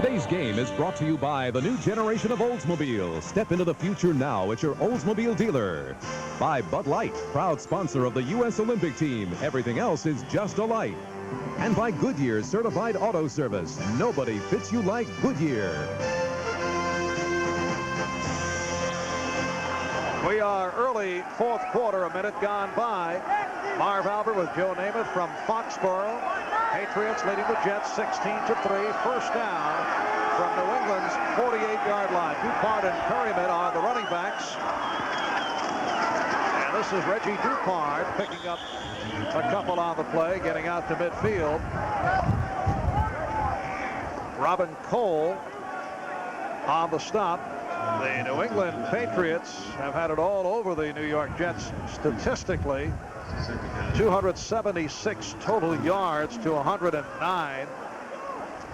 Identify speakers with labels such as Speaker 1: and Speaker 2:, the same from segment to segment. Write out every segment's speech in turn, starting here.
Speaker 1: Today's game is brought to you by the new generation of Oldsmobile. Step into the future now at your Oldsmobile dealer. By Bud Light, proud sponsor of the U.S. Olympic team. Everything else is just a light. And by Goodyear Certified Auto Service. Nobody fits you like Goodyear.
Speaker 2: We are early fourth quarter, a minute gone by. Marv Albert with Joe Namath from Foxborough. Patriots leading the Jets 16-3. First down from New England's 48-yard line. Dupart and Perryman are the running backs. And this is Reggie Dupart picking up a couple on the play, getting out to midfield. Robin Cole on the stop. The New England Patriots have had it all over the New York Jets statistically. 276 total yards to 109.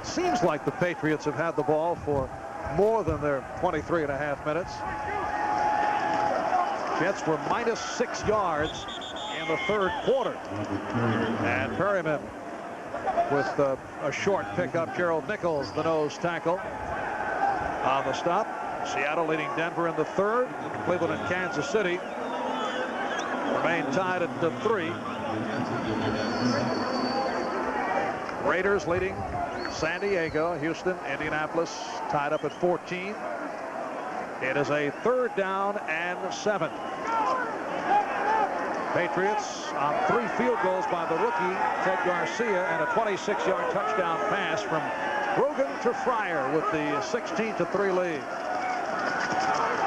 Speaker 2: Seems like the Patriots have had the ball for more than their 23.5 minutes. Jets were minus 6 yards in the third quarter. And Perryman with a short pickup. Gerald Nichols, the nose tackle, on the stop. Seattle leading Denver in the third. Cleveland and Kansas City remain tied at 3. Raiders leading San Diego, Houston, Indianapolis tied up at 14. It is a third down and 7. Patriots on 3 field goals by the rookie Ted Garcia and a 26-yard touchdown pass from Grogan to Fryer with the 16-3 lead.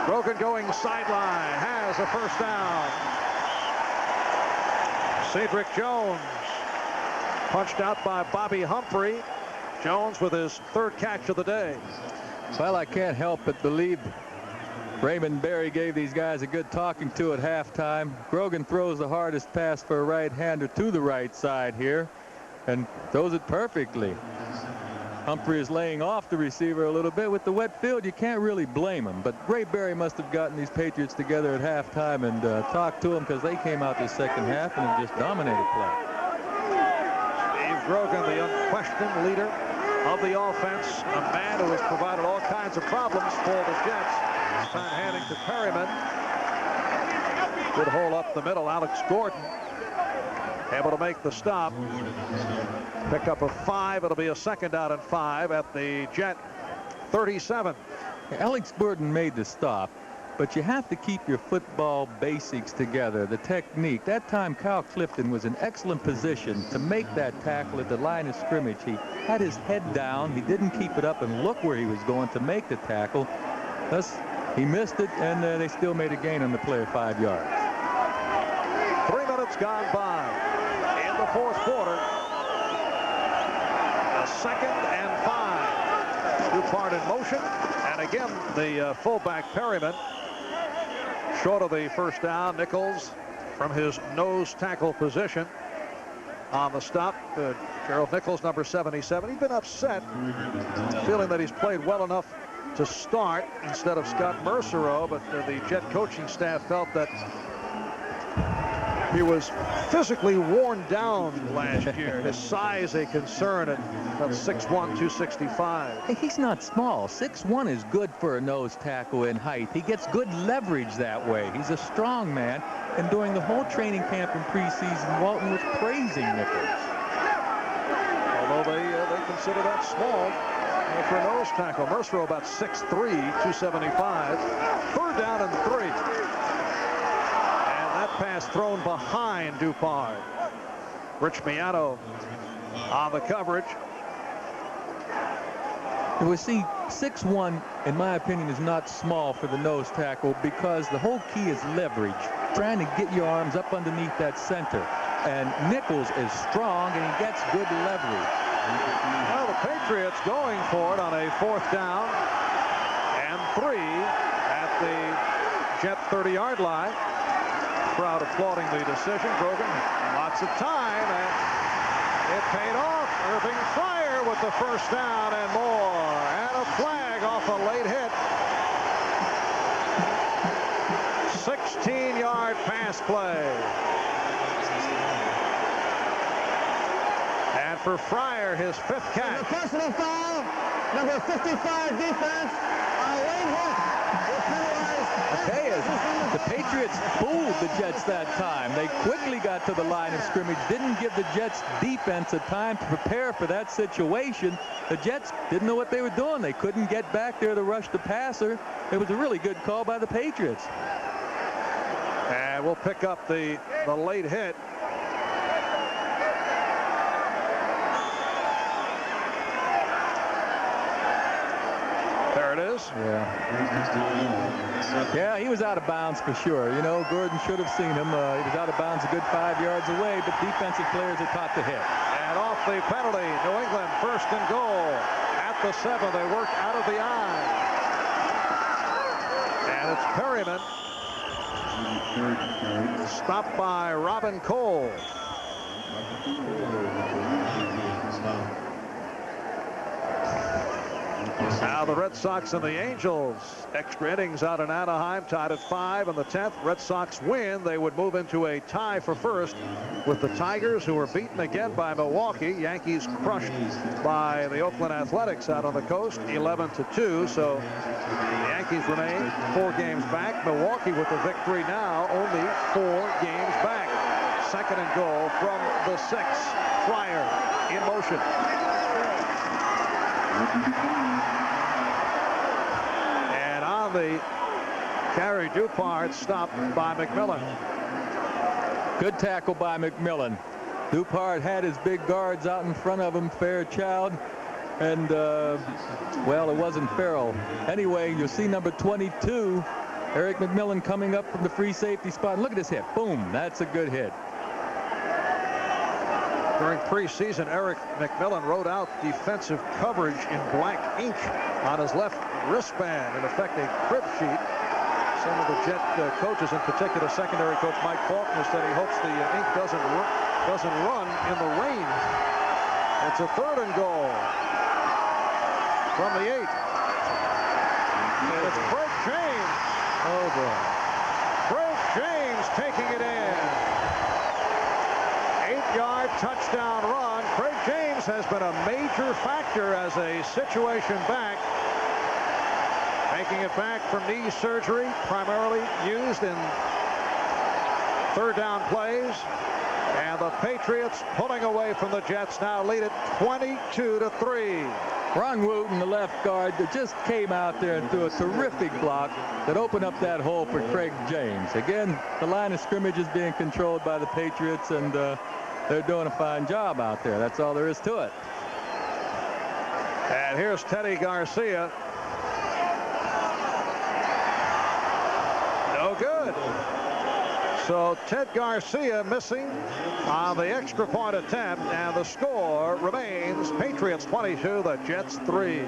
Speaker 2: Grogan going sideline, has a first down. Cedric Jones punched out by Bobby Humphrey. Jones with his third catch of the day.
Speaker 3: Well, I can't help but believe Raymond Berry gave these guys a good talking to at halftime. Grogan throws the hardest pass for a right-hander to the right side here and throws it perfectly. Humphrey is laying off the receiver a little bit. With the wet field, you can't really blame him. But Ray Berry must have gotten these Patriots together at halftime and talked to them, because they came out this second half and have just dominated play.
Speaker 2: Steve Grogan, the unquestioned leader of the offense, a man who has provided all kinds of problems for the Jets. This time handing to Perryman. Good hole up the middle. Alex Gordon able to make the stop. Pick up a 5. It'll be a second down and 5 at the Jet 37.
Speaker 3: Alex Gordon made the stop, but you have to keep your football basics together, the technique. That time Kyle Clifton was in excellent position to make that tackle at the line of scrimmage. He had his head down. He didn't keep it up and look where he was going to make the tackle. Thus, he missed it, and they still made a gain on the play of 5 yards.
Speaker 2: 3 minutes gone by in the fourth quarter. A second and 5. Dupart in motion. And again, the fullback Perryman short of the first down. Nichols from his nose tackle position on the stop. Gerald Nichols, number 77. He's been upset, feeling that he's played well enough to start instead of Scott Mercereau, but the Jet coaching staff felt that he was physically worn down last year. His size a concern at about 6'1", 265.
Speaker 3: Hey, he's not small. 6'1" is good for a nose tackle in height. He gets good leverage that way. He's a strong man. And during the whole training camp and preseason, Walton was praising Nichols.
Speaker 2: Although they consider that small for a nose tackle. Mercereau about 6'3", 275. Third down and 3. Pass thrown behind Dupart. Rich Miano on the coverage.
Speaker 3: We see 6'1", in my opinion, is not small for the nose tackle, because the whole key is leverage, trying to get your arms up underneath that center. And Nichols is strong, and he gets good leverage.
Speaker 2: Well, the Patriots going for it on a fourth down and 3 at the Jet 30-yard line. Crowd applauding the decision. Grogan, lots of time, and it paid off. Irving Fryer with the first down and more, and a flag off a late hit. 16-yard pass play. And for Fryer, his 5th catch.
Speaker 4: Personal foul. Number 55 defense, late hit.
Speaker 3: Okay, the Patriots fooled the Jets that time. They quickly got to the line of scrimmage, didn't give the Jets defense a time to prepare for that situation. The Jets didn't know what they were doing. They couldn't get back there to rush the passer. It was a really good call by the Patriots.
Speaker 2: And we'll pick up the late hit. There it is.
Speaker 3: Yeah, he was out of bounds for sure. You know, Gordon should have seen him. He was out of bounds a good 5 yards away, but defensive players are taught to hit.
Speaker 2: And off the penalty, New England first and goal at the 7. They work out of the eye. And it's Perryman. Stopped by Robin Cole. Now the Red Sox and the Angels. Extra innings out in Anaheim, tied at 5 in the 10th. Red Sox win. They would move into a tie for first with the Tigers, who were beaten again by Milwaukee. Yankees crushed by the Oakland Athletics out on the coast, 11-2. So the Yankees remain 4 games back. Milwaukee with the victory now, only 4 games back. Second and goal from the 6. Fryer in motion. And on the carry, Dupart stopped by McMillan.
Speaker 3: Good tackle by McMillan. Dupart had his big guards out in front of him, Fairchild, and well, it wasn't Farrell. Anyway, you'll see number 22, Eric McMillan, coming up from the free safety spot. And look at this hit. Boom. That's a good hit.
Speaker 2: During preseason, Eric McMillan wrote out defensive coverage in black ink on his left wristband, in effect a crib sheet. Some of the Jet coaches, in particular secondary coach Mike Faulkner, said he hopes the ink doesn't run in the rain. It's a 3rd and goal from the 8. And it's Craig James.
Speaker 3: Oh boy.
Speaker 2: Craig James taking it in. 8-yard touchdown run. Craig James has been a major factor as a situation back. Making it back from knee surgery, primarily used in 3rd down plays. And the Patriots pulling away from the Jets, now lead it 22-3.
Speaker 3: Ron Wooten, the left guard, that just came out there and threw a terrific block that opened up that hole for Craig James. Again, the line of scrimmage is being controlled by the Patriots, and they're doing a fine job out there. That's all there is to it.
Speaker 2: And here's Teddy Garcia. No good. So Ted Garcia missing on the extra point attempt, and the score remains Patriots 22, the Jets 3.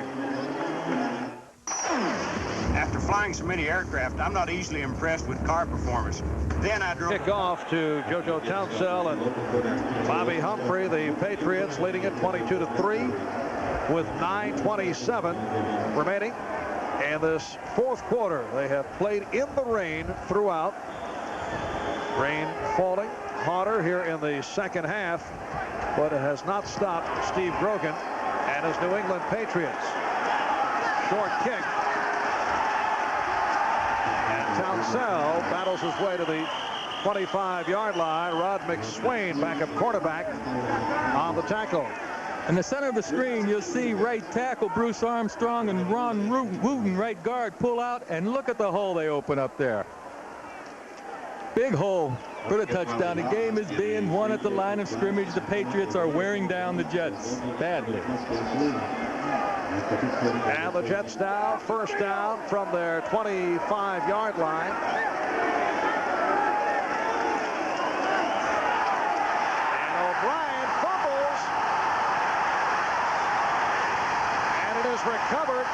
Speaker 5: After flying so many aircraft, I'm not easily impressed with car performance. Then I drove.
Speaker 2: Kick off to JoJo Townsell and Bobby Humphrey. The Patriots leading it 22-3 with 9:27 remaining. And this 4th quarter, they have played in the rain throughout. Rain falling harder here in the 2nd half, but it has not stopped Steve Grogan and his New England Patriots. Short kick. And Townsell battles his way to the 25-yard line. Rod McSwain, backup quarterback, on the tackle.
Speaker 3: In the center of the screen, you'll see right tackle Bruce Armstrong and Ron Wooten, right guard, pull out, and look at the hole they open up there. Big hole for the touchdown. The game is being won at the line of scrimmage. The Patriots are wearing down the Jets badly.
Speaker 2: And the Jets now first down from their 25-yard line. And O'Brien fumbles. And it is recovered.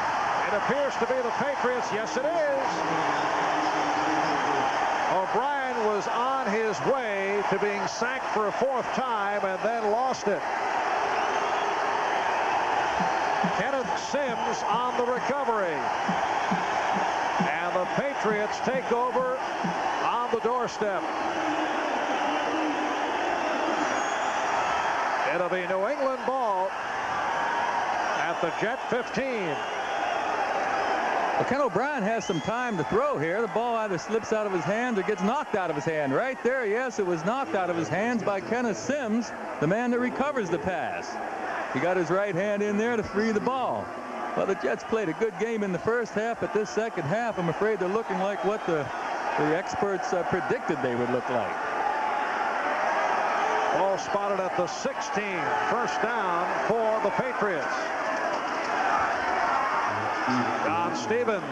Speaker 2: It appears to be the Patriots. Yes, it is. O'Brien was on his way to being sacked for a 4th time and then lost it. Kenneth Sims on the recovery. And the Patriots take over on the doorstep. It'll be New England ball at at the Jet 15.
Speaker 3: Well, Ken O'Brien has some time to throw here. The ball either slips out of his hands or gets knocked out of his hand. Right there, yes, it was knocked out of his hands by Kenneth Sims, the man that recovers the pass. He got his right hand in there to free the ball. Well, the Jets played a good game in the first half, but this second half, I'm afraid they're looking like what the experts predicted they would look like.
Speaker 2: Ball spotted at the 16. First down for the Patriots. John Stevens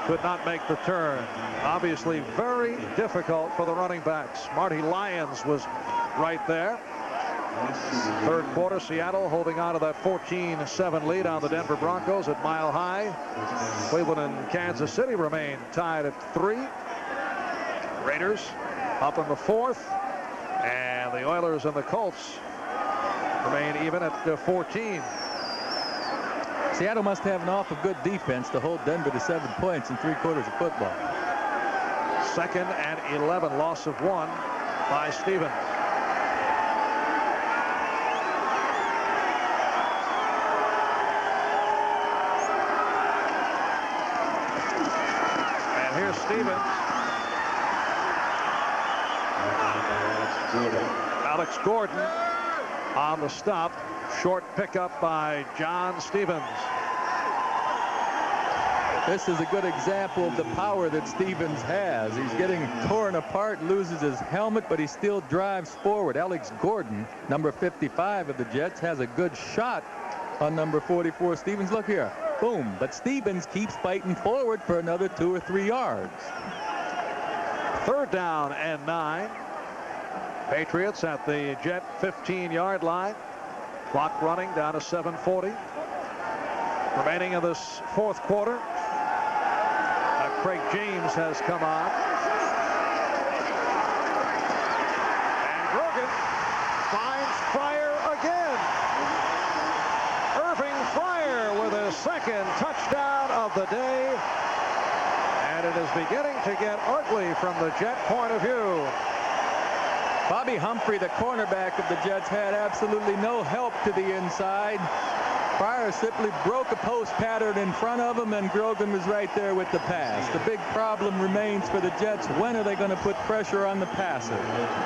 Speaker 2: could not make the turn. Obviously very difficult for the running backs. Marty Lyons was right there. Third quarter, Seattle holding on to that 14-7 lead on the Denver Broncos at Mile High. Cleveland and Kansas City remain tied at 3. Raiders up in the 4th. And the Oilers and the Colts remain even at 14.
Speaker 3: Seattle must have an awful good defense to hold Denver to 7 points in 3 quarters of football.
Speaker 2: 2nd and 11, loss of 1 by Stevens. And here's Stevens. Alex Gordon on the stop. Short pickup by John Stevens.
Speaker 3: This is a good example of the power that Stevens has. He's getting torn apart, loses his helmet, but he still drives forward. Alex Gordon, number 55 of the Jets, has a good shot on number 44 Stevens. Look here. Boom. But Stevens keeps fighting forward for another 2 or 3 yards.
Speaker 2: 3rd down and 9. Patriots at the Jet 15-yard line. Clock running down to 7:40. Remaining in this 4th quarter. Craig James has come on. And Grogan finds Fryer again. Irving Fryer with his 2nd touchdown of the day. And it is beginning to get ugly from the Jet point of view.
Speaker 3: Bobby Humphrey, the cornerback of the Jets, had absolutely no help to the inside. Fryer simply broke a post pattern in front of him, and Grogan was right there with the pass. The big problem remains for the Jets. When are they going to put pressure on the passer?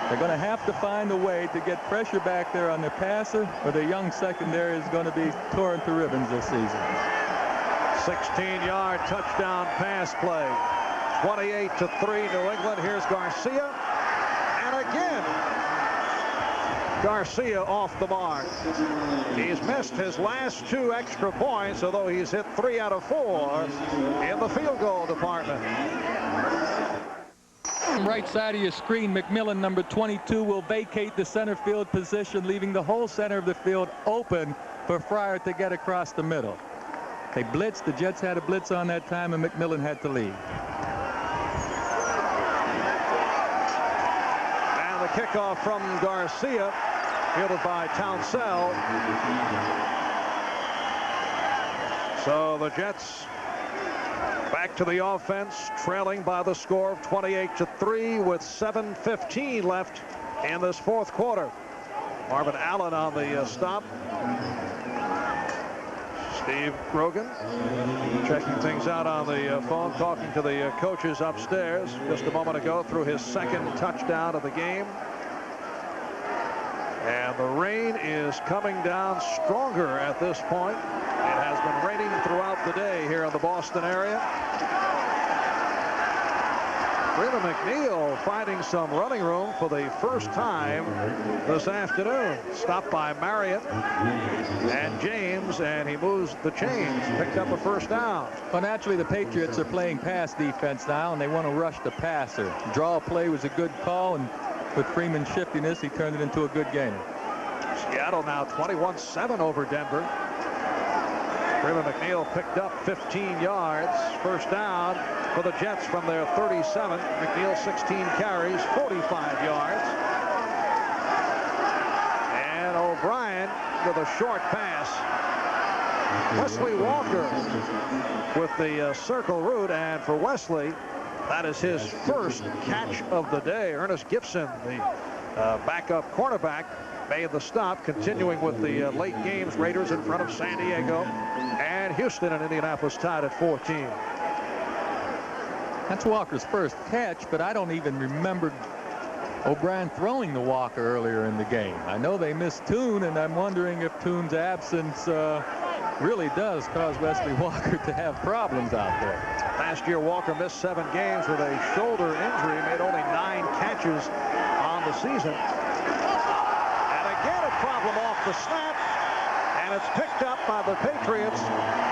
Speaker 3: They're going to have to find a way to get pressure back there on the passer, or the young secondary is going to be torn to ribbons this season.
Speaker 2: 16-yard touchdown pass play. 28-3 New England. Here's Garcia. And again, Garcia off the mark. He's missed his last 2 extra points, although he's hit 3 out of 4 in the field goal department.
Speaker 3: Right side of your screen, McMillan, number 22, will vacate the center field position, leaving the whole center of the field open for Fryer to get across the middle. They blitzed. The Jets had a blitz on that time, and McMillan had to leave.
Speaker 2: And the kickoff from Garcia, fielded by Townsell. So the Jets back to the offense, trailing by the score of 28-3 with 7:15 left in this 4th quarter. Marvin Allen on the stop. Steve Grogan checking things out on the phone, talking to the coaches upstairs just a moment ago through his 2nd touchdown of the game. And the rain is coming down stronger at this point. It has been raining throughout the day here in the Boston area. Freeman McNeil finding some running room for the first time this afternoon. Stopped by Marriott and James, and he moves the chains. Picked up a first down.
Speaker 3: Well, naturally, the Patriots are playing pass defense now, and they want to rush the passer. Draw play was a good call, and with Freeman's shiftiness, he turned it into a good game.
Speaker 2: Seattle now 21-7 over Denver. Freeman McNeil picked up 15 yards. First down for the Jets from their 37. McNeil 16 carries, 45 yards. And O'Brien with a short pass. Wesley Walker with the circle route, and for Wesley, that is his first catch of the day. Ernest Gibson, the backup cornerback, made the stop, continuing with the late games. Raiders in front of San Diego, and Houston and Indianapolis tied at 14.
Speaker 3: That's Walker's first catch, but I don't even remember O'Brien throwing the Walker earlier in the game. I know they missed Toon, and I'm wondering if Toon's absence really does cause Wesley Walker to have problems out there.
Speaker 2: Last year, Walker missed 7 games with a shoulder injury, made only 9 catches on the season. And again, a problem off the snap, and it's picked up by the Patriots.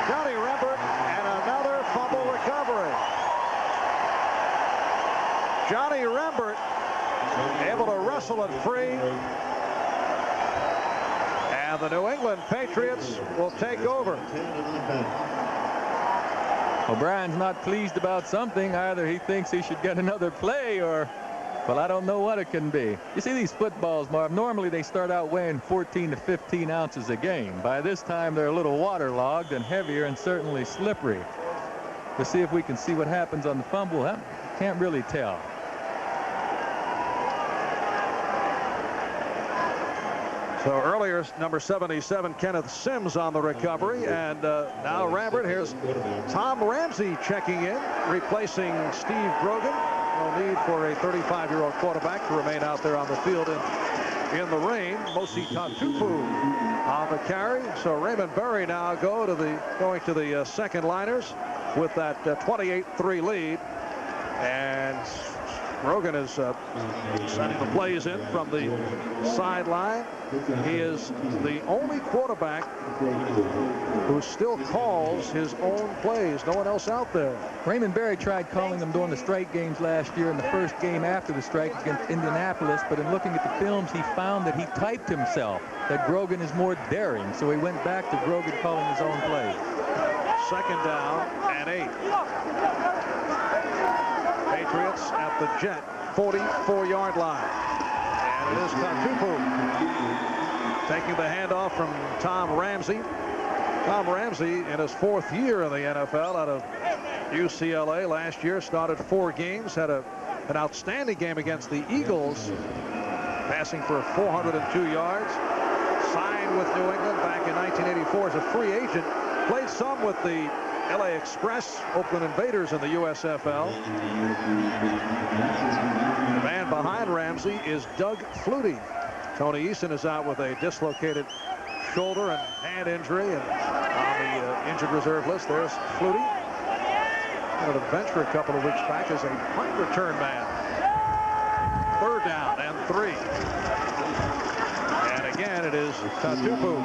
Speaker 2: Johnny Rembert, and another fumble recovery. Johnny Rembert able to wrestle it free. And the New England Patriots will take over.
Speaker 3: O'Brien's not pleased about something. Either he thinks he should get another play, or, well, I don't know what it can be. You see these footballs, Marv, normally they start out weighing 14 to 15 ounces a game. By this time, they're a little waterlogged and heavier and certainly slippery. Let's see if we can see what happens on the fumble. I can't really tell.
Speaker 2: So earlier, number 77, Kenneth Sims on the recovery. And now Rambert. Here's Tom Ramsey checking in, replacing Steve Grogan. No need for a 35-year-old quarterback to remain out there on the field in the rain. Mosi Tatupu on the carry. So Raymond Berry now going to the second liners with that 28-3 lead. And Grogan is sending the plays in from the sideline. He is the only quarterback who still calls his own plays. No one else out there.
Speaker 3: Raymond Berry tried calling them during the strike games last year in the first game after the strike against Indianapolis, but in looking at the films, he found that he typed himself that Grogan is more daring, so he went back to Grogan calling his own plays.
Speaker 2: Second down and 8. Patriots at the Jet 44-yard line. And it is Tatupu taking the handoff from Tom Ramsey. Tom Ramsey, in his 4th year in the NFL out of UCLA last year, started 4 games, had an outstanding game against the Eagles, passing for 402 yards. Signed with New England back in 1984 as a free agent. Played some with the LA Express, Oakland Invaders in the USFL. The man behind Ramsey is Doug Flutie. Tony Eason is out with a dislocated shoulder and hand injury, and on the injured reserve list, there's Flutie. On the bench for a couple of weeks back as a punt return man. 3rd down and 3. And again, it is Tatupu.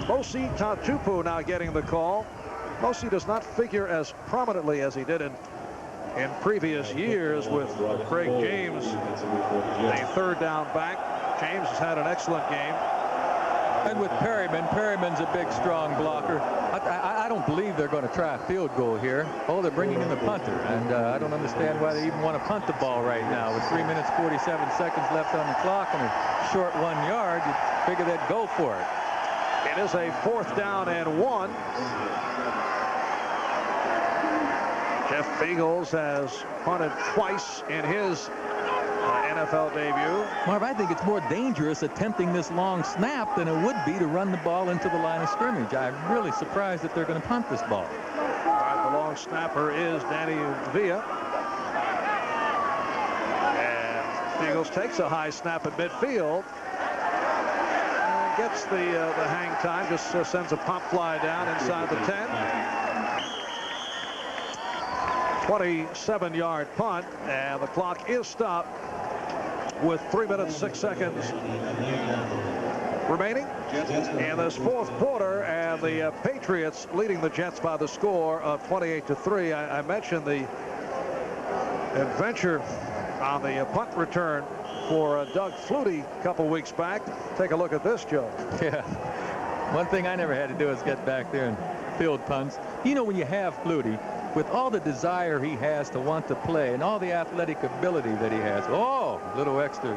Speaker 2: Mosi Tatupu now getting the call. Mosi does not figure as prominently as he did in previous years with Craig James, a 3rd down back. James has had an excellent game.
Speaker 3: And with Perryman's a big, strong blocker. I don't believe they're going to try a field goal here. Oh, they're bringing in the punter, and I don't understand why they even want to punt the ball right now. With 3 minutes, 47 seconds left on the clock and a short 1 yard, you figure they'd go for it.
Speaker 2: It is a 4th down and 1. Jeff Beagles has punted twice in his NFL debut.
Speaker 3: Marv, I think it's more dangerous attempting this long snap than it would be to run the ball into the line of scrimmage. I'm really surprised that they're going to punt this ball.
Speaker 2: All right, the long snapper is Danny Villa. And Beagles takes a high snap at midfield. Gets the hang time, just sends a pop fly down inside the 10. 27-yard punt, and the clock is stopped with 3 minutes 6 seconds remaining in this 4th quarter, and the Patriots leading the Jets by the score of 28-3. I mentioned the adventure on the punt return for Doug Flutie a couple weeks back. Take a look at this, Joe.
Speaker 3: Yeah. One thing I never had to do is get back there and field punts. You know, when you have Flutie, with all the desire he has to want to play and all the athletic ability that he has, oh, little extra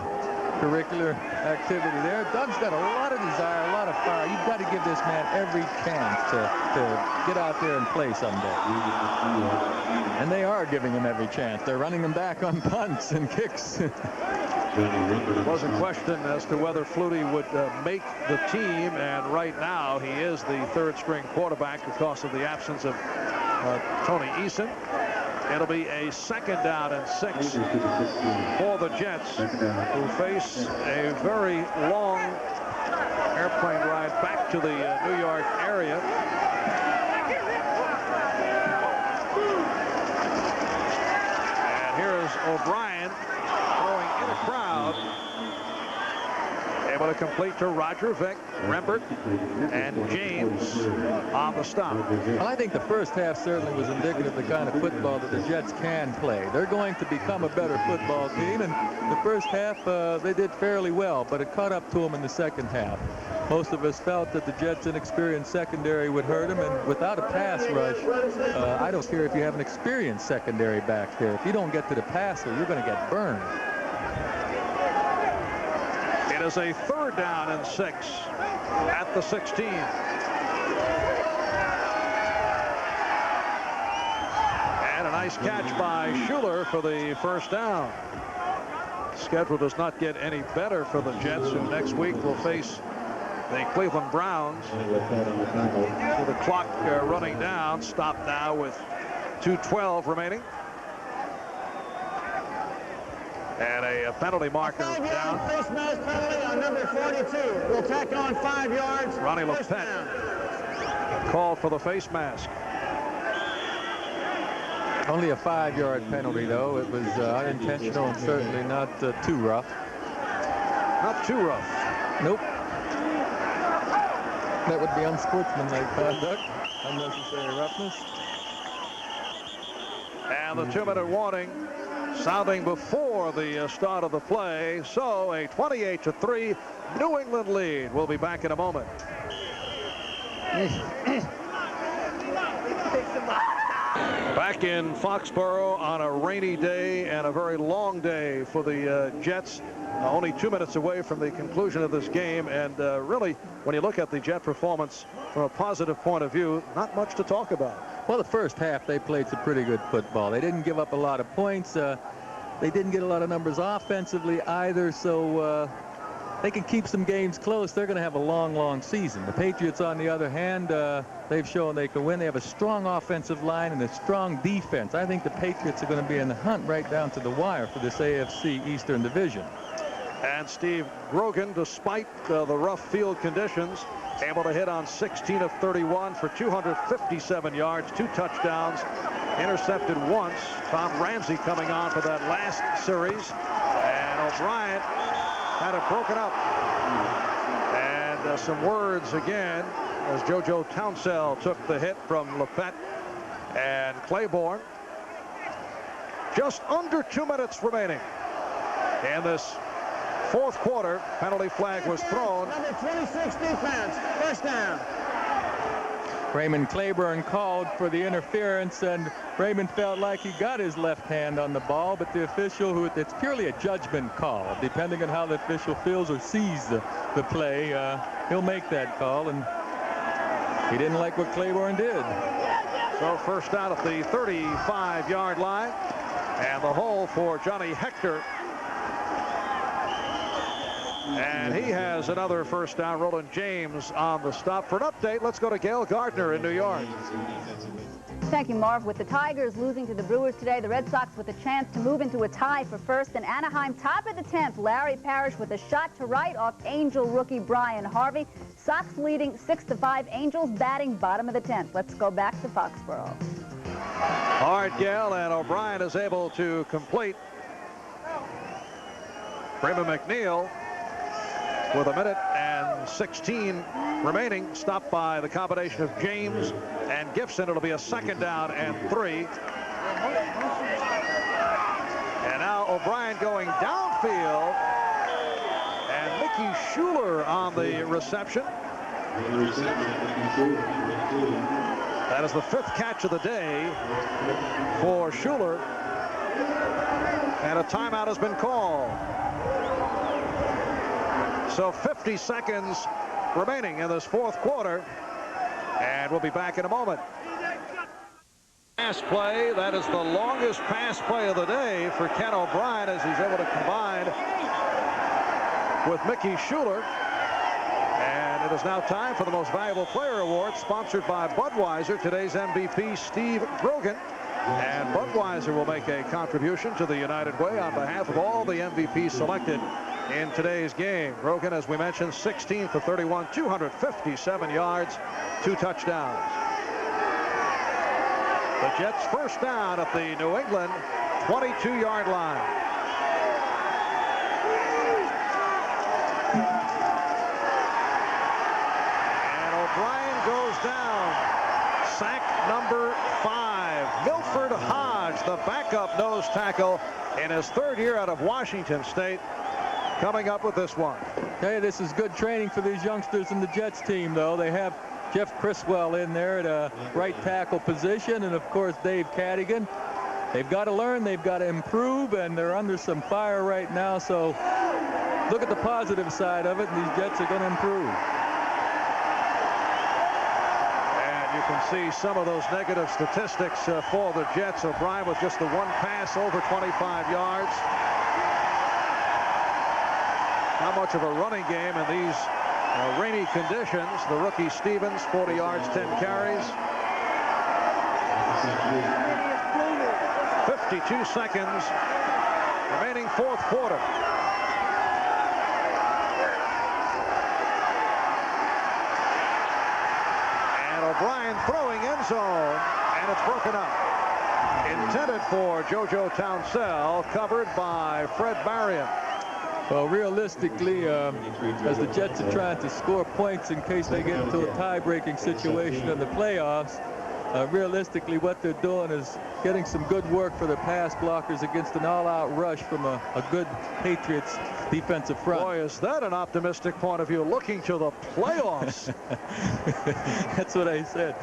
Speaker 3: extracurricular activity there. Doug's got a lot of desire, a lot of fire. You've got to give this man every chance to get out there and play someday. And they are giving him every chance. They're running him back on punts and kicks.
Speaker 2: There was a question as to whether Flutie would make the team, and right now he is the third-string quarterback because of the absence of Tony Eason. It'll be a 2nd down and 6 for the Jets, who face a very long airplane ride back to the New York area. And here is O'Brien throwing in a crowd. Able to complete to Roger Vick, Rembert, and James on the stop.
Speaker 3: Well, I think the first half certainly was indicative of the kind of football that the Jets can play. They're going to become a better football team, and the first half they did fairly well, but it caught up to them in the second half. Most of us felt that the Jets' inexperienced secondary would hurt them, and without a pass rush, I don't care if you have an experienced secondary back there. If you don't get to the passer, you're going to get burned.
Speaker 2: It is a 3rd down and 6 at the 16. And a nice catch by Schuler for the 1st down. Schedule does not get any better for the Jets, who next week will face the Cleveland Browns. So the clock running down. Stopped now with 2:12 remaining. And a penalty marker down.
Speaker 4: Face mask penalty on number 42. We'll tack on 5 yards.
Speaker 2: Ronnie Lepet called for the face mask.
Speaker 3: Only a 5-yard penalty, though. It was unintentional and certainly not too rough.
Speaker 2: Not too rough.
Speaker 3: Nope. That would be unsportsmanlike conduct. Unnecessary roughness.
Speaker 2: And the 2-minute warning sounding before the start of the play. So a 28-3 New England lead. We'll be back in a moment. Back in Foxborough on a rainy day and a very long day for the Jets. Only 2 minutes away from the conclusion of this game, and really, when you look at the Jet performance from a positive point of view, not much to talk about.
Speaker 3: Well, the first half they played some pretty good football. They didn't give up a lot of points. They didn't get a lot of numbers offensively either, so they can keep some games close. They're going to have a long, long season. The Patriots, on the other hand, they've shown they can win. They have a strong offensive line and a strong defense. I think the Patriots are going to be in the hunt right down to the wire for this AFC Eastern Division.
Speaker 2: And Steve Grogan, despite the rough field conditions, able to hit on 16 of 31 for 257 yards, 2 touchdowns, intercepted once. Tom Ramsey coming on for that last series, and O'Brien had it broken up. And some words again as JoJo Townsell took the hit from Lepet and Claiborne. Just under 2 minutes remaining in this 4th quarter. Penalty flag was thrown.
Speaker 4: Number 26 defense. 1st down.
Speaker 3: Raymond Claiborne called for the interference, and Raymond felt like he got his left hand on the ball, but the official, it's purely a judgment call. Depending on how the official feels or sees the play, he'll make that call, and he didn't like what Claiborne did.
Speaker 2: So 1st down at the 35-yard line, and the hole for Johnny Hector. And he has another 1st down. Roland James on the stop. For an update, let's go to Gail Gardner in New York.
Speaker 6: Thank you, Marv. With the Tigers losing to the Brewers today, the Red Sox with a chance to move into a tie for 1st, and Anaheim top of the 10th. Larry Parrish with a shot to right off Angel rookie Brian Harvey. Sox leading 6-5. Angels batting bottom of the 10th. Let's go back to Foxborough.
Speaker 2: All right, Gail, and O'Brien is able to complete. Freeman McNeil with 1 minute and 16 remaining, stopped by the combination of James and Gibson. It'll be a 2nd down and 3. And now O'Brien going downfield, and Mickey Schuler on the reception. That is the 5th catch of the day for Schuler, and a timeout has been called. So 50 seconds remaining in this fourth quarter. And we'll be back in a moment. Pass play. That is the longest pass play of the day for Ken O'Brien as he's able to combine with Mickey Schuler. And it is now time for the Most Valuable Player Award, sponsored by Budweiser. Today's MVP, Steve Grogan. And Budweiser will make a contribution to the United Way on behalf of all the MVPs selected in today's game. Grogan, as we mentioned, 16 for 31, 257 yards, 2 touchdowns. The Jets first down at the New England 22-yard line. And O'Brien goes down. Sack number 5. Milford Hodge, the backup nose tackle in his 3rd year out of Washington State, coming up with this one.
Speaker 3: Hey, this is good training for these youngsters in the Jets team, though. They have Jeff Criswell in there at a right tackle position, and of course Dave Cadigan. They've got to learn, they've got to improve, and they're under some fire right now. So look at the positive side of it, and these Jets are going to improve.
Speaker 2: And you can see some of those negative statistics for the Jets. O'Brien with just the 1 pass over 25 yards. Not much of a running game in these rainy conditions. The rookie Stevens, 40 yards, 10 carries. 52 seconds remaining, fourth quarter. And O'Brien throwing end zone, and it's broken up. Intended for JoJo Townsell, covered by Fred Marion.
Speaker 3: Well, realistically, as the Jets are trying to score points in case they get into a tie-breaking situation in the playoffs, realistically what they're doing is getting some good work for their pass blockers against an all-out rush from a good Patriots defensive front.
Speaker 2: Boy, is that an optimistic point of view, looking to the playoffs.
Speaker 3: That's what I said.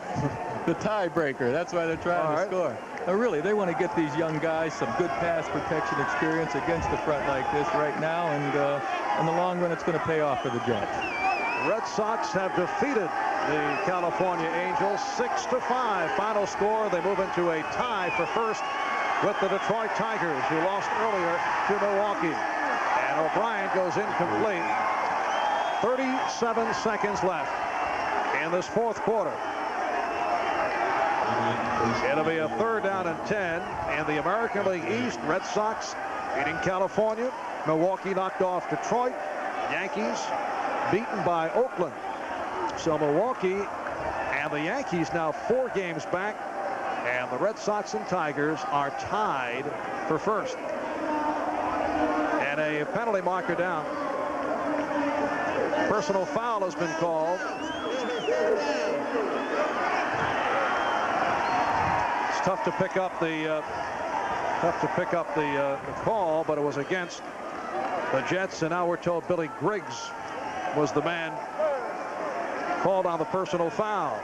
Speaker 3: The tiebreaker. That's why they're trying to score. Really, they want to get these young guys some good pass protection experience against the front like this right now, and in the long run, it's going to pay off for the Jets.
Speaker 2: Red Sox have defeated the California Angels 6-5. Final score, they move into a tie for first with the Detroit Tigers, who lost earlier to Milwaukee. And O'Brien goes incomplete. 37 seconds left in this fourth quarter. It'll be a 3rd down and 10 in the American League East. Red Sox beating California. Milwaukee knocked off Detroit. Yankees beaten by Oakland. So Milwaukee and the Yankees now 4 games back, and the Red Sox and Tigers are tied for first. And a penalty marker down. Personal foul has been called. Tough to pick up the call, but it was against the Jets, and now we're told Billy Griggs was the man called on the personal foul.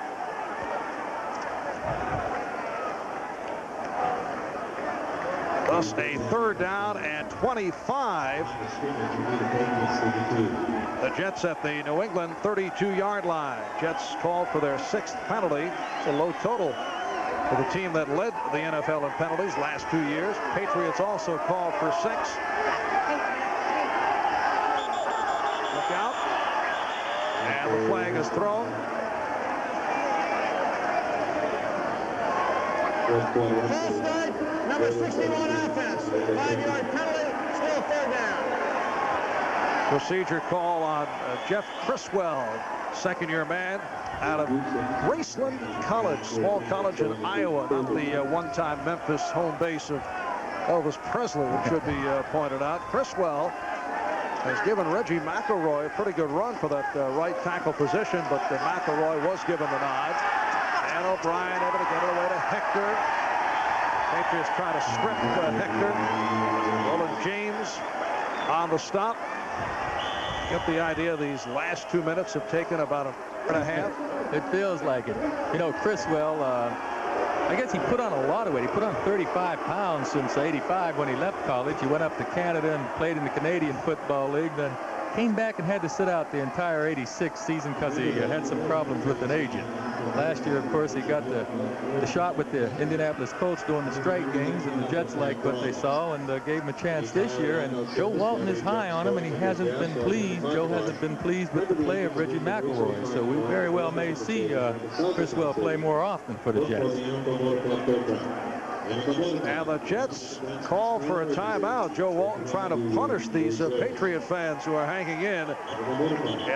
Speaker 2: Thus a 3rd down and 25. The Jets at the New England 32-yard line. Jets called for their 6th penalty. It's a low total for the team that led the NFL in penalties last 2 years. Patriots also called for 6. Look out. And the flag is thrown.
Speaker 4: False start, number 61 offense. 5-yard penalty, still 3rd down.
Speaker 2: Procedure call on Jeff Criswell, 2nd-year man out of Graceland College, small college in Iowa, not the one-time Memphis home base of Elvis Presley, it should be pointed out. Criswell has given Reggie McElroy a pretty good run for that right tackle position, but McElroy was given the nod. And O'Brien able to get it away to Hector. Patriots try to strip Hector. Roland James on the stop. Get the idea these last 2 minutes have taken about an hour and a half.
Speaker 3: It feels like it. You know, Criswell, I guess he put on a lot of weight. He put on 35 pounds since '85 when he left college. He went up to Canada and played in the Canadian Football League, then Came back and had to sit out the entire '86 season because he had some problems with an agent. Last year, of course, he got the shot with the Indianapolis Colts during the strike games, and the Jets liked what they saw and gave him a chance this year. And Joe Walton is high on him, and he hasn't been pleased. Joe hasn't been pleased with the play of Reggie McElroy. So we very well may see Criswell play more often for the Jets.
Speaker 2: And the Jets call for a timeout. Joe Walton trying to punish these Patriot fans who are hanging in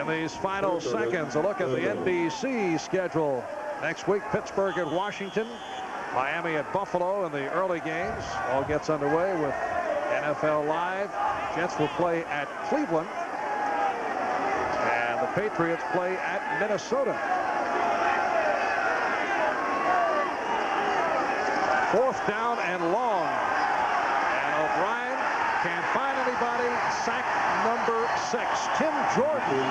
Speaker 2: these final seconds. A look at the NBC schedule. Next week, Pittsburgh at Washington, Miami at Buffalo in the early games. All gets underway with NFL Live. Jets will play at Cleveland, and the Patriots play at Minnesota. 4th down and long. And O'Brien can't find anybody. Sack number 6. Tim Jordan,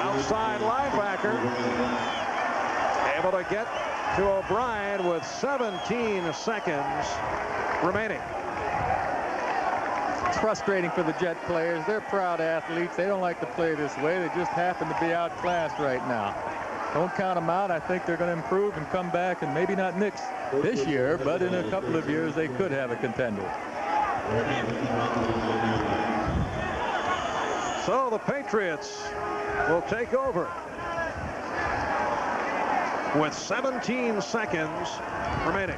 Speaker 2: outside linebacker, able to get to O'Brien with 17 seconds remaining.
Speaker 3: It's frustrating for the Jet players. They're proud athletes. They don't like to play this way. They just happen to be outclassed right now. Don't count them out. I think they're going to improve and come back, and maybe not this year, but in a couple of years they could have a contender.
Speaker 2: So the Patriots will take over with 17 seconds remaining.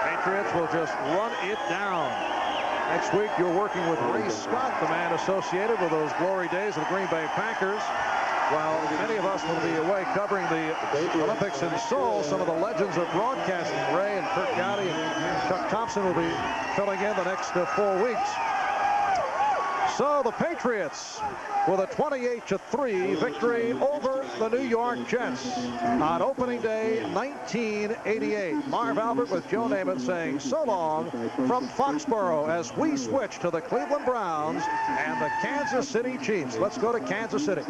Speaker 2: Patriots will just run it down. Next week, you're working with Ray Scott, the man associated with those glory days of the Green Bay Packers. While many of us will be away covering the Olympics in Seoul, some of the legends of broadcasting, Ray and Kurt Gowdy and Chuck Thompson, will be filling in the next 4 weeks. So the Patriots with a 28-3 victory over the New York Jets on opening day 1988. Marv Albert with Joe Namath saying so long from Foxborough as we switch to the Cleveland Browns and the Kansas City Chiefs. Let's go to Kansas City.